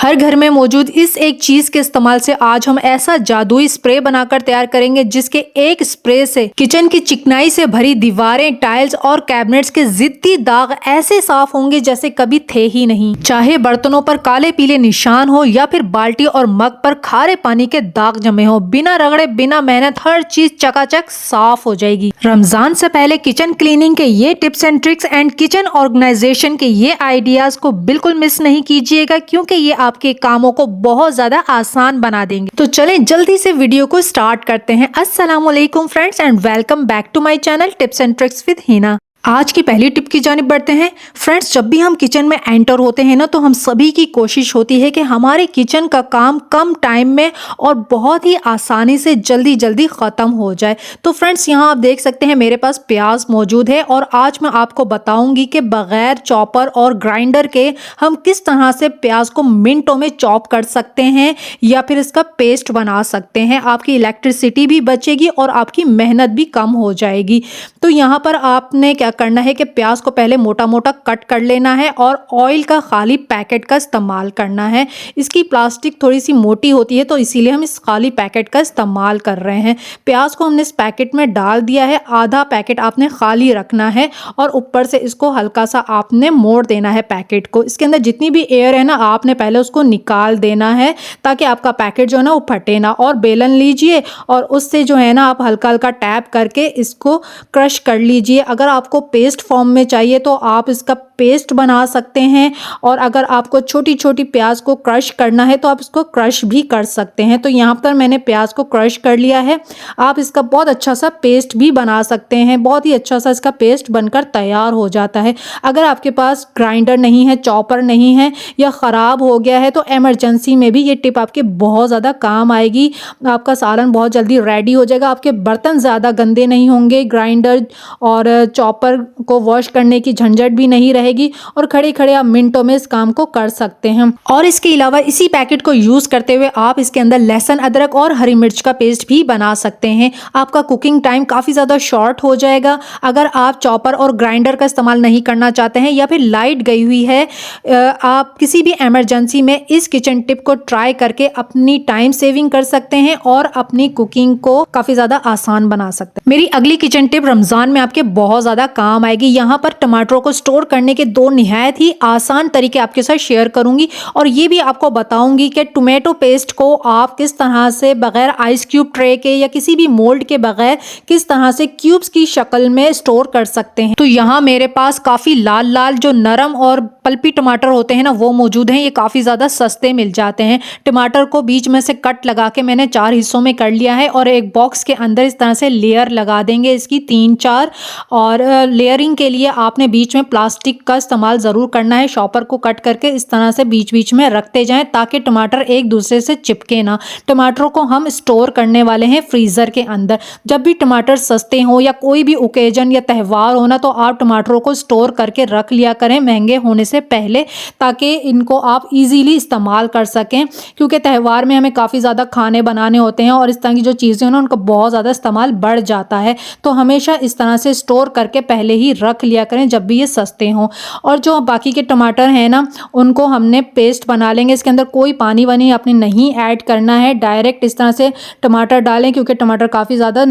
हर घर में मौजूद इस एक चीज के इस्तेमाल से आज हम ऐसा जादुई स्प्रे बनाकर तैयार करेंगे जिसके एक स्प्रे से किचन की चिकनाई से भरी दीवारें, टाइल्स और कैबिनेट्स के जिद्दी दाग ऐसे साफ होंगे जैसे कभी थे ही नहीं। चाहे बर्तनों पर काले पीले निशान हो या फिर बाल्टी और मग पर खारे पानी के दाग जमे हो, बिना रगड़े बिना मेहनत हर चीज चकाचक साफ हो जाएगी। रमजान से पहले किचन क्लीनिंग के ये tips and tricks and kitchen organisation के ये आइडियाज को बिल्कुल मिस नहीं कीजिएगा, क्योंकि ये आपके कामों को बहुत ज्यादा आसान बना देंगे। तो चलें जल्दी से वीडियो को स्टार्ट करते हैं। अस्सलाम वालेकुम friends and welcome back to my channel tips and tricks with Hina. आज की पहली टिप की जानिब बढ़ते हैं। फ्रेंड्स, जब भी हम किचन में एंटर होते हैं ना, तो हम सभी की कोशिश होती है कि हमारे किचन का काम कम टाइम में और बहुत ही आसानी से जल्दी जल्दी ख़त्म हो जाए। तो फ्रेंड्स, यहाँ आप देख सकते हैं मेरे पास प्याज मौजूद है और आज मैं आपको बताऊंगी कि बग़ैर चॉपर और ग्राइंडर के हम किस तरह से प्याज को मिनटों में चॉप कर सकते हैं या फिर इसका पेस्ट बना सकते हैं। आपकी इलेक्ट्रिसिटी भी बचेगी और आपकी मेहनत भी कम हो जाएगी। तो यहाँ पर आपने क्या करना है कि प्याज को पहले मोटा मोटा कट कर लेना है और ऑयल का खाली पैकेट का इस्तेमाल करना है। इसकी प्लास्टिक थोड़ी सी मोटी होती है तो इसीलिए हम इस खाली पैकेट का इस्तेमाल कर रहे हैं। प्याज को हमने इस पैकेट में डाल दिया है, आधा पैकेट आपने खाली रखना है और ऊपर से इसको हल्का सा आपने मोड़ देना है पैकेट को। इसके अंदर जितनी भी एयर है ना, आपने पहले उसको निकाल देना है ताकि आपका पैकेट जो है ना वो फटे ना। और बेलन लीजिए और उससे जो है ना आप हल्का हल्का टैप करके इसको क्रश कर लीजिए। अगर आपको पेस्ट फॉर्म में चाहिए तो आप इसका पेस्ट बना सकते हैं, और अगर आपको छोटी छोटी प्याज को क्रश करना है तो आप इसको क्रश भी कर सकते हैं। तो यहाँ पर मैंने प्याज को क्रश कर लिया है। आप इसका बहुत अच्छा सा पेस्ट भी बना सकते हैं, बहुत ही अच्छा सा इसका पेस्ट बनकर तैयार हो जाता है। अगर आपके पास ग्राइंडर नहीं है, चॉपर नहीं है या ख़राब हो गया है तो एमरजेंसी में भी ये टिप आपके बहुत ज़्यादा काम आएगी। आपका सालन बहुत जल्दी रेडी हो जाएगा, आपके बर्तन ज़्यादा गंदे नहीं होंगे, ग्राइंडर और चॉपर को वॉश करने की झंझट भी नहीं रहेगी और खड़े खड़े आप मिनटों में इस काम को कर सकते हैं। और इसके अलावा इसी पैकेट को यूज करते हुए आप इसके अंदर लहसुन, अदरक और हरी मिर्च का पेस्ट भी बना सकते हैं। आपका कुकिंग टाइम काफी ज्यादा शॉर्ट हो जाएगा। अगर आप चॉपर और ग्राइंडर का इस्तेमाल नहीं करना चाहते हैं या फिर लाइट गई हुई है, आप किसी भी इमरजेंसी में इस किचन टिप को ट्राई करके अपनी टाइम सेविंग कर सकते हैं और अपनी कुकिंग को काफी ज्यादा आसान बना सकते हैं। मेरी अगली किचन टिप रमजान में आपके बहुत ज्यादा काम आएगी। यहाँ पर टमाटरों को स्टोर करने के दो निहायत ही आसान तरीके आपके साथ शेयर करूंगी और ये भी आपको बताऊंगी कि टोमेटो पेस्ट को आप किस तरह से बगैर आइस क्यूब ट्रे के या किसी भी मोल्ड के बगैर किस तरह से क्यूब्स की शक्ल में स्टोर कर सकते हैं। तो यहाँ मेरे पास काफी लाल लाल जो नरम और पल्पी टमाटर होते हैं ना, वो मौजूद हैं। ये काफी ज्यादा सस्ते मिल जाते हैं। टमाटर को बीच में से कट लगा के मैंने 4 हिस्सों में कर लिया है और एक बॉक्स के अंदर इस तरह से लेयर लगा देंगे इसकी 3-4। और लेयरिंग के लिए आपने बीच में प्लास्टिक का इस्तेमाल ज़रूर करना है। शॉपर को कट करके इस तरह से बीच बीच में रखते जाएं ताकि टमाटर एक दूसरे से चिपके ना। टमाटरों को हम स्टोर करने वाले हैं फ्रीज़र के अंदर। जब भी टमाटर सस्ते हो या कोई भी ओकेजन या त्यौहार हो ना, तो आप टमाटरों को स्टोर करके रख लिया करें महंगे होने से पहले, ताकि इनको आप इजीली इस्तेमाल कर सकें। क्योंकि त्यौहार में हमें काफ़ी ज़्यादा खाने बनाने होते हैं और इस तरह की जो चीज़ें हैं ना, उनका बहुत ज़्यादा इस्तेमाल बढ़ जाता है। तो हमेशा इस तरह से स्टोर करके पहले ही रख लिया करें जब भी ये सस्ते हों। और जो बाकी के टमाटर हैं ना, उनको हमने पेस्ट बना लेंगे। इसके अंदर कोई पानी वानी आपने नहीं ऐड करना है, डायरेक्ट इस तरह से टमाटर डालें क्योंकि टमाटर काफ़ी ज़्यादा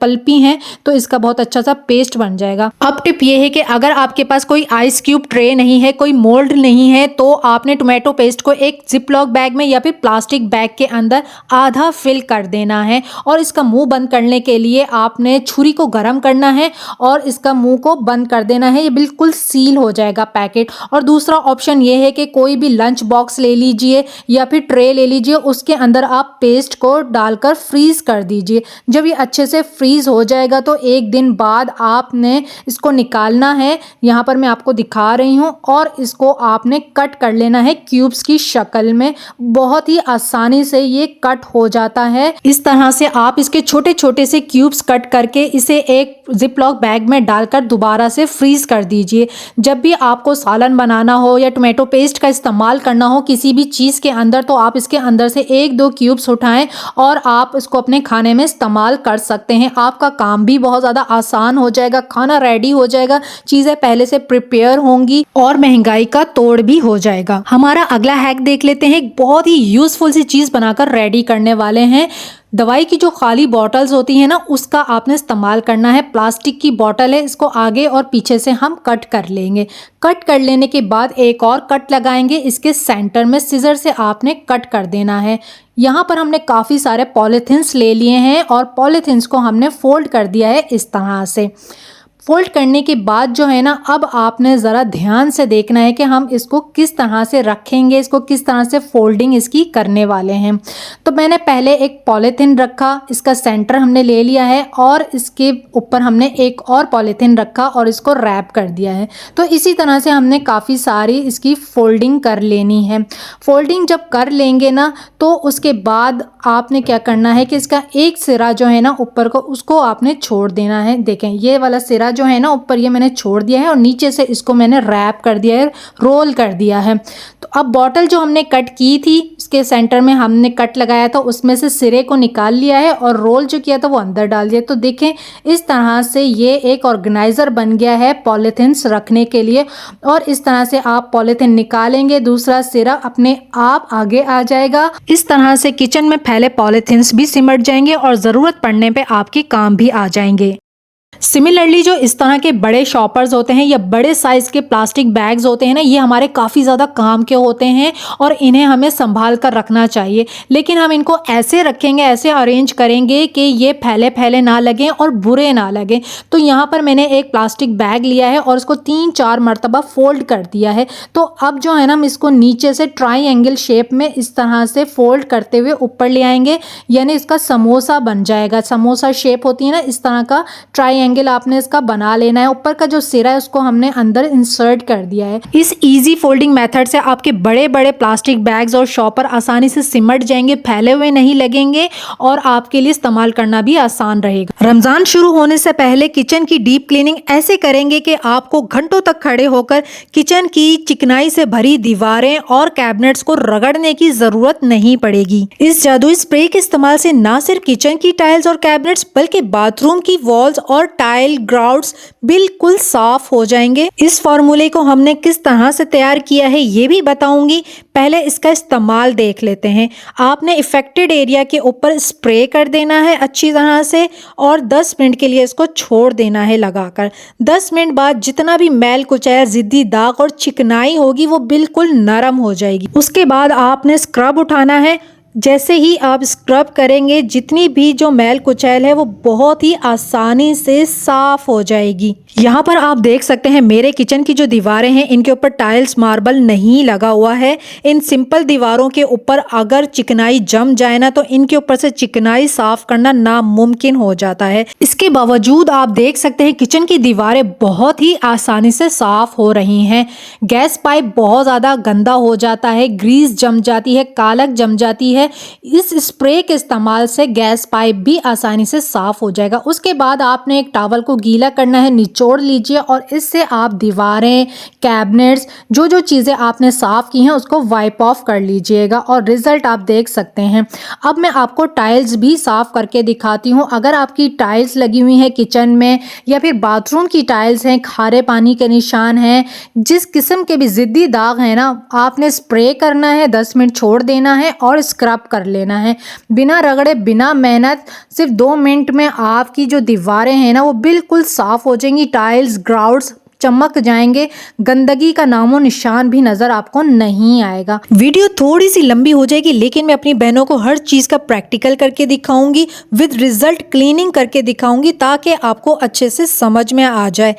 पल्पी हैं, तो इसका बहुत अच्छा सा पेस्ट बन जाएगा। अब टिप ये है कि अगर आपके पास कोई आइस क्यूब ट्रे नहीं है, कोई मोल्ड नहीं है, तो आपने टोमेटो पेस्ट को एक जिपलॉक बैग में या फिर प्लास्टिक बैग के अंदर आधा फिल कर देना है और इसका मुंह बंद करने के लिए आपने छुरी को गर्म करना है और इसका मुंह को बंद कर देना है। ये बिल्कुल सील हो जाएगा पैकेट। और दूसरा ऑप्शन ये है कि कोई भी लंच बॉक्स ले लीजिए या फिर ट्रे ले लीजिए, उसके अंदर आप पेस्ट को डालकर फ्रीज कर दीजिए। जब ये अच्छे से फ्रीज हो जाएगा तो एक दिन बाद आपने इसको निकालना है। यहाँ पर मैं आपको दिखा रही हूँ और इसको आपने कट कर लेना है क्यूब्स की शक्ल में। बहुत ही आसानी से ये कट हो जाता है। इस तरह से आप इसके छोटे छोटे से क्यूब्स कट करके इसे एक जिपलॉक बैग में डालकर दोबारा से फ्रीज कर दीजिए। जब भी आपको सालन बनाना हो या टोमेटो पेस्ट का इस्तेमाल करना हो किसी भी चीज़ के अंदर, तो आप इसके अंदर से 1-2 क्यूब्स उठाएं और आप इसको अपने खाने में इस्तेमाल कर सकते हैं। आपका काम भी बहुत ज़्यादा आसान हो जाएगा, खाना रेडी हो जाएगा, चीज़ें पहले से प्रिपेयर होंगी और महंगाई का तोड़ भी हो जाएगा। हमारा अगला हैक देख लेते हैं। एक बहुत ही यूजफुल सी चीज़ बनाकर रेडी करने वाले हैं। दवाई की जो खाली बॉटल्स होती है ना, उसका आपने इस्तेमाल करना है। प्लास्टिक की बॉटल है, इसको आगे और पीछे से हम कट कर लेंगे। कट कर लेने के बाद एक और कट लगाएंगे, इसके सेंटर में सिजर से आपने कट कर देना है। यहाँ पर हमने काफ़ी सारे पॉलीथिन्स ले लिए हैं और पॉलीथिन्स को हमने फोल्ड कर दिया है इस तरह से। फोल्ड करने के बाद जो है ना, अब आपने ज़रा ध्यान से देखना है कि हम इसको किस तरह से रखेंगे, इसको किस तरह से फोल्डिंग इसकी करने वाले हैं। तो मैंने पहले एक पॉलीथिन रखा, इसका सेंटर हमने ले लिया है और इसके ऊपर हमने एक और पॉलीथिन रखा और इसको रैप कर दिया है। तो इसी तरह से हमने काफ़ी सारी इसकी फोल्डिंग कर लेनी है। फोल्डिंग जब कर लेंगे ना, तो उसके बाद आपने क्या करना है कि इसका एक सिरा जो है ना ऊपर को, उसको आपने छोड़ देना है। देखें, ये वाला सिरा जो है ना ऊपर, ये मैंने छोड़ दिया है और नीचे से इसको मैंने रैप कर दिया है, रोल कर दिया है। तो अब बॉटल जो हमने कट की थी, इसके सेंटर में हमने कट लगाया था, उसमें से सिरे को निकाल लिया है और रोल जो किया था वो अंदर डाल दिया। तो देखें, इस तरह से ये एक ऑर्गेनाइज़र बन गया है पॉलीथिन्स रखने के लिए। और इस तरह से आप पॉलीथिन निकालेंगे, दूसरा सिरा अपने आप आगे आ जाएगा। इस तरह से किचन में फैले पॉलीथिन्स भी सिमट जाएंगे और ज़रूरत पड़ने पे आपके काम भी आ जाएंगे। सिमिलरली जो इस तरह के बड़े शॉपर्स होते हैं या बड़े साइज़ के प्लास्टिक बैग्स होते हैं ना, ये हमारे काफ़ी ज़्यादा काम के होते हैं और इन्हें हमें संभाल कर रखना चाहिए। लेकिन हम इनको ऐसे रखेंगे, ऐसे अरेंज करेंगे कि ये फैले फैले ना लगें और बुरे ना लगें। तो यहाँ पर मैंने एक प्लास्टिक बैग लिया है और इसको 3-4 मरतबा फोल्ड कर दिया है। तो अब जो है ना, हम इसको नीचे से ट्राइंगल शेप में इस तरह से फोल्ड करते हुए ऊपर ले आएंगे, यानी इसका समोसा बन जाएगा। समोसा शेप होती है ना, इस तरह का ट्राइंगल आपने इसका बना लेना है। ऊपर का जो सिरा है उसको हमने अंदर इंसर्ट कर दिया है। इस इजी फोल्डिंग मेथड से आपके बड़े बड़े प्लास्टिक बैग्स और शॉपर आसानी से सिमट जाएंगे, फैले हुए नहीं लगेंगे और आपके लिए इस्तेमाल करना भी आसान रहेगा। रमजान शुरू होने से पहले किचन की डीप क्लीनिंग ऐसे करेंगे कि आपको घंटों तक खड़े होकर किचन की चिकनाई से भरी दीवारें और कैबिनेट्स को रगड़ने की जरूरत नहीं पड़ेगी। इस जादुई स्प्रे के इस्तेमाल से न सिर्फ किचन की टाइल्स और कैबिनेट्स बल्कि बाथरूम की वॉल्स और टाइल ग्राउट्स बिल्कुल साफ हो जाएंगे। इस फॉर्मूले को हमने किस तरह से तैयार किया है ये भी बताऊंगी। पहले इसका इस्तेमाल देख लेते हैं। आपने इफेक्टेड एरिया के ऊपर स्प्रे कर देना है अच्छी तरह से और 10 मिनट के लिए इसको छोड़ देना है लगाकर। 10 मिनट बाद जितना भी मैल कुचैल, जिद्दी दाग और चिकनाई होगी वो बिल्कुल नरम हो जाएगी। उसके बाद आपने स्क्रब उठाना है। जैसे ही आप स्क्रब करेंगे, जितनी भी जो मैल कुचैल है वो बहुत ही आसानी से साफ हो जाएगी। यहाँ पर आप देख सकते हैं मेरे किचन की जो दीवारें हैं, इनके ऊपर टाइल्स मार्बल नहीं लगा हुआ है। इन सिंपल दीवारों के ऊपर अगर चिकनाई जम जाए ना, तो इनके ऊपर से चिकनाई साफ करना नामुमकिन हो जाता है। इसके बावजूद आप देख सकते हैं किचन की दीवारें बहुत ही आसानी से साफ हो रही हैं। गैस पाइप बहुत ज़्यादा गंदा हो जाता है, ग्रीस जम जाती है, कालक जम जाती है। इस स्प्रे के इस्तेमाल से गैस पाइप भी आसानी से साफ हो जाएगा। उसके बाद आपने एक टॉवल को गीला करना है, निचोड़ लीजिए और इससे आप दीवारें, कैबिनेट्स, जो जो चीज़ें आपने साफ की हैं उसको वाइप ऑफ कर लीजिएगा और रिजल्ट आप देख सकते हैं। अब मैं आपको टाइल्स भी साफ करके दिखाती हूँ। अगर आपकी टाइल्स लगी हुई हैं किचन में या फिर बाथरूम की टाइल्स हैं, खारे पानी के निशान हैं, जिस किस्म के भी जिद्दी दाग हैं ना, आपने स्प्रे करना है, 10 मिनट छोड़ देना है और स्क्रब कर लेना है। बिना रगड़े, बिना मेहनत, सिर्फ 2 मिनट में आपकी जो दीवारें हैं ना वो बिल्कुल साफ हो जाएंगी। टाइल्स, ग्राउट्स चमक जाएंगे, गंदगी का नामो निशान भी नजर आपको नहीं आएगा। वीडियो थोड़ी सी लंबी हो जाएगी, लेकिन मैं अपनी बहनों को हर चीज का प्रैक्टिकल करके दिखाऊंगी, विद रिजल्ट क्लीनिंग करके दिखाऊंगी, ताकि आपको अच्छे से समझ में आ जाए।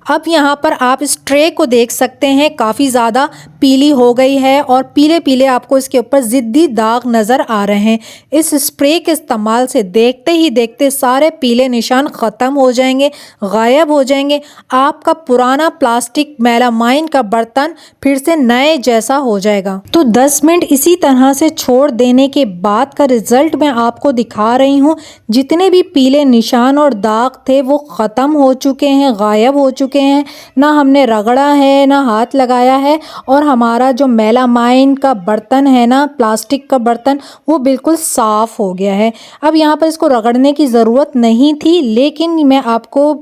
अब यहाँ पर आप इस ट्रे को देख सकते हैं, काफ़ी ज़्यादा पीली हो गई है और पीले पीले आपको इसके ऊपर ज़िद्दी दाग नज़र आ रहे हैं। इस स्प्रे के इस्तेमाल से देखते ही देखते सारे पीले निशान ख़त्म हो जाएंगे, गायब हो जाएंगे। आपका पुराना प्लास्टिक मेलामाइन का बर्तन फिर से नए जैसा हो जाएगा। तो 10 मिनट इसी तरह से छोड़ देने के बाद का रिजल्ट मैं आपको दिखा रही हूँ। जितने भी पीले निशान और दाग थे वो ख़त्म हो चुके हैं, गायब हो चुके हैं। ना हमने रगड़ा है, ना हाथ लगाया है, और हमारा जो मेलामाइन का बर्तन है ना, प्लास्टिक का बर्तन, वो बिल्कुल साफ़ हो गया है। अब यहाँ पर इसको रगड़ने की ज़रूरत नहीं थी, लेकिन मैं आपको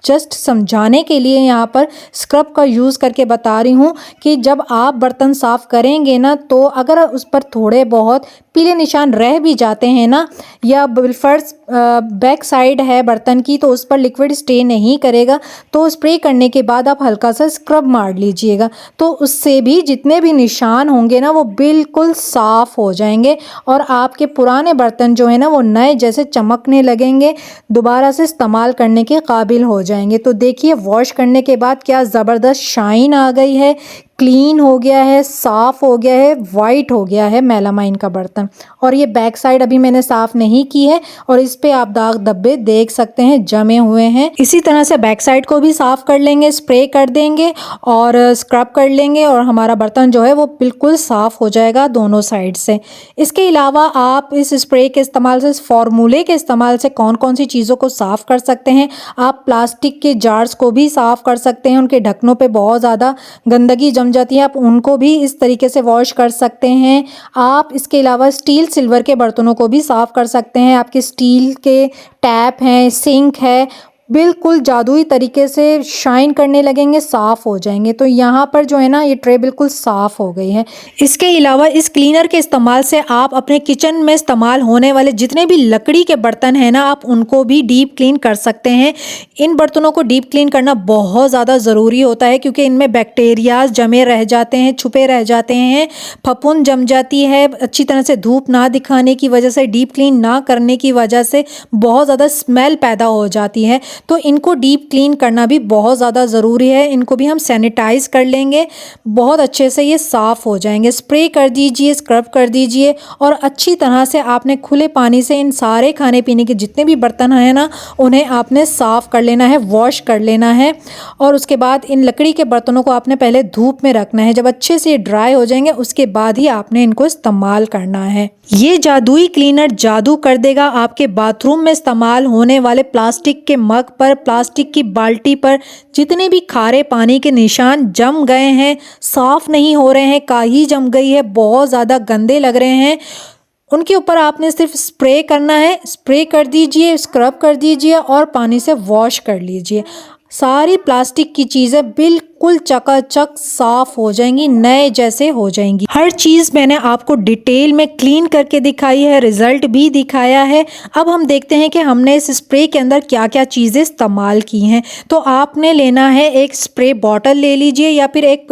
जस्ट समझाने के लिए यहाँ पर स्क्रब का यूज़ करके बता रही हूँ कि जब आप बर्तन साफ़ करेंगे ना, तो अगर उस पर थोड़े बहुत पीले निशान रह भी जाते हैं ना, या फर्स्ट बैक साइड है बर्तन की तो उस पर लिक्विड स्टे नहीं करेगा, तो स्प्रे करने के बाद आप हल्का सा स्क्रब मार लीजिएगा, तो उससे भी जितने भी निशान होंगे ना वो बिल्कुल साफ़ हो जाएंगे और आपके पुराने बर्तन जो है ना वो नए जैसे चमकने लगेंगे, दोबारा से इस्तेमाल करने के काबिल हो जाएंगे। तो देखिए वॉश करने के बाद क्या ज़बरदस्त शाइन आ गई है, क्लीन हो गया है, साफ़ हो गया है, वाइट हो गया है मेलामाइन का बर्तन। और ये बैक साइड अभी मैंने साफ़ नहीं की है और इस पे आप दाग धब्बे देख सकते हैं जमे हुए हैं। इसी तरह से बैक साइड को भी साफ़ कर लेंगे, स्प्रे कर देंगे और स्क्रब कर लेंगे और हमारा बर्तन जो है वो बिल्कुल साफ़ हो जाएगा दोनों साइड से। इसके अलावा आप इस स्प्रे के इस्तेमाल से, इस फार्मूले के इस्तेमाल से कौन कौन सी चीज़ों को साफ़ कर सकते हैं। आप प्लास्टिक के जार्स को भी साफ़ कर सकते हैं, उनके ढक्कनों पर बहुत ज़्यादा गंदगी जाती है, आप उनको भी इस तरीके से वॉश कर सकते हैं। आप इसके अलावा स्टील सिल्वर के बर्तनों को भी साफ़ कर सकते हैं। आपके स्टील के टैप हैं, सिंक है, बिल्कुल जादुई तरीके से शाइन करने लगेंगे, साफ़ हो जाएंगे। तो यहाँ पर जो है ना ये ट्रे बिल्कुल साफ़ हो गई है। इसके अलावा इस क्लीनर के इस्तेमाल से आप अपने किचन में इस्तेमाल होने वाले जितने भी लकड़ी के बर्तन हैं ना, आप उनको भी डीप क्लीन कर सकते हैं। इन बर्तनों को डीप क्लीन करना बहुत ज़्यादा ज़रूरी होता है क्योंकि इनमें बैक्टीरियाज जमे रह जाते हैं, छुपे रह जाते हैं, फफूंद जम जाती है। अच्छी तरह से धूप ना दिखाने की वजह से, डीप क्लीन ना करने की वजह से बहुत ज़्यादा स्मेल पैदा हो जाती है। तो इनको डीप क्लीन करना भी बहुत ज़्यादा ज़रूरी है। इनको भी हम सैनिटाइज़ कर लेंगे, बहुत अच्छे से ये साफ़ हो जाएंगे। स्प्रे कर दीजिए, स्क्रब कर दीजिए और अच्छी तरह से आपने खुले पानी से इन सारे खाने पीने के जितने भी बर्तन हैं ना, उन्हें आपने साफ़ कर लेना है, वॉश कर लेना है। और उसके बाद इन लकड़ी के बर्तनों को आपने पहले धूप में रखना है। जब अच्छे से ड्राई हो जाएंगे उसके बाद ही आपने इनको इस्तेमाल करना है। ये जादुई क्लीनर जादू कर देगा आपके बाथरूम में इस्तेमाल होने वाले प्लास्टिक के मग पर, प्लास्टिक की बाल्टी पर जितने भी खारे पानी के निशान जम गए हैं, साफ़ नहीं हो रहे हैं, काई जम गई है, बहुत ज़्यादा गंदे लग रहे हैं, उनके ऊपर आपने सिर्फ स्प्रे करना है। स्प्रे कर दीजिए, स्क्रब कर दीजिए और पानी से वॉश कर लीजिए। सारी प्लास्टिक की चीज़ें बिल्कुल चकाचक साफ़ हो जाएंगी, नए जैसे हो जाएंगी। हर चीज़ मैंने आपको डिटेल में क्लीन करके दिखाई है, रिज़ल्ट भी दिखाया है। अब हम देखते हैं कि हमने इस स्प्रे के अंदर क्या क्या चीज़ें इस्तेमाल की हैं। तो आपने लेना है एक स्प्रे बॉटल ले लीजिए या फिर एक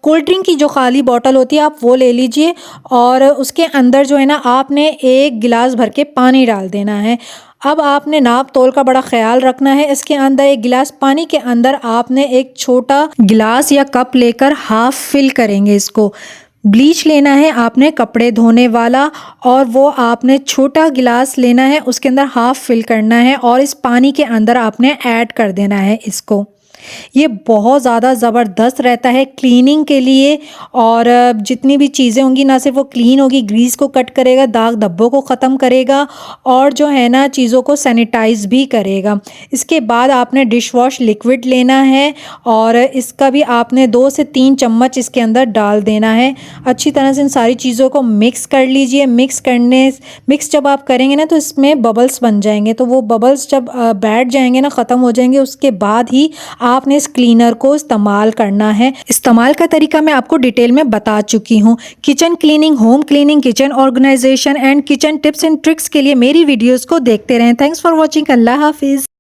कोल्ड ड्रिंक की जो खाली बॉटल होती है आप वो ले लीजिए और उसके अंदर जो है ना आपने 1 गिलास भर के पानी डाल देना है। अब आपने नाप तोल का बड़ा ख्याल रखना है। इसके अंदर 1 गिलास पानी के अंदर आपने एक छोटा गिलास या कप लेकर हाफ फिल करेंगे इसको। ब्लीच लेना है आपने कपड़े धोने वाला और वो आपने छोटा गिलास लेना है, उसके अंदर हाफ फिल करना है और इस पानी के अंदर आपने ऐड कर देना है इसको। ये बहुत ज़्यादा ज़बरदस्त रहता है क्लीनिंग के लिए और जितनी भी चीज़ें होंगी ना सिर्फ वो क्लीन होगी, ग्रीस को कट करेगा, दाग धब्बों को ख़त्म करेगा और जो है ना चीज़ों को सैनिटाइज़ भी करेगा। इसके बाद आपने डिश वॉश लिक्विड लेना है और इसका भी आपने 2 से 3 चम्मच इसके अंदर डाल देना है। अच्छी तरह से इन सारी चीज़ों को मिक्स कर लीजिए। मिक्स जब आप करेंगे ना तो इसमें बबल्स बन जाएंगे, तो वो बबल्स जब बैठ जाएंगे ना, ख़त्म हो जाएंगे, उसके बाद ही आपने इस क्लीनर को इस्तेमाल करना है। इस्तेमाल का तरीका मैं आपको डिटेल में बता चुकी हूँ। Kitchen cleaning, home cleaning, kitchen organisation and kitchen tips and tricks के लिए मेरी वीडियोस को देखते रहें। Thanks for watching. अल्लाह हाफिज़।